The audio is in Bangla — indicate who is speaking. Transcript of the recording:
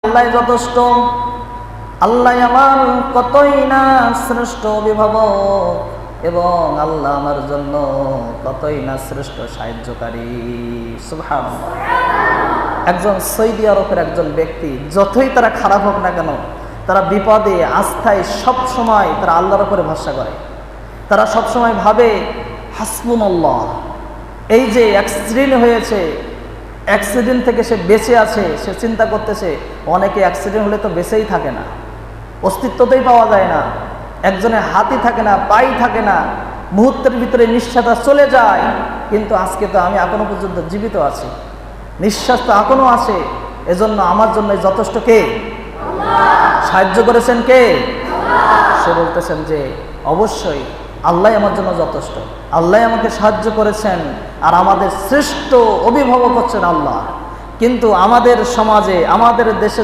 Speaker 1: আল্লাহ যথেষ্ট, আল্লাহ আমার কতই না শ্রেষ্ঠ অভিভাবক এবং আল্লাহ আমার জন্য কতই না শ্রেষ্ঠ সাহায্যকারী। সুবহানাল্লাহ। একজন সৌদি আরবের একজন ব্যক্তি, যতই তারা খারাপ হোক না কেন, তারা বিপদে আস্থায় সব সময় তারা আল্লাহর উপরে ভরসা করে। তারা সব সময় ভাবে হাসবুনাল্লাহ। এই যে অ্যাক্সিডেন্ট হয়েছে, অ্যাক্সিডেন্ট থেকে সে বেঁচে আছে, সে চিন্তা করতেছে অনেকে অ্যাক্সিডেন্ট হলে তো বেঁচেই থাকে না, অস্তিত্বতেই পাওয়া যায় না, একজনের হাতই থাকে না, পাই থাকে না, মুহূর্তের ভিতরে নিঃশ্বাসটা চলে যায়। কিন্তু আজকে তো আমি এখনো পর্যন্ত জীবিত আছি, নিঃশ্বাস তো এখনো আছে, এজন্য আমার জন্য যথেষ্ট কে? সাহায্য করেছেন কে? সে বলতেছেন যে অবশ্যই আল্লাহ আমার জন্য যথেষ্ট, আল্লাহ আমাকে সাহায্য করেছেন, আর আমাদের শ্রেষ্ঠ অভিভাবক হচ্ছেন আল্লাহ। কিন্তু আমাদের সমাজে, আমাদের দেশে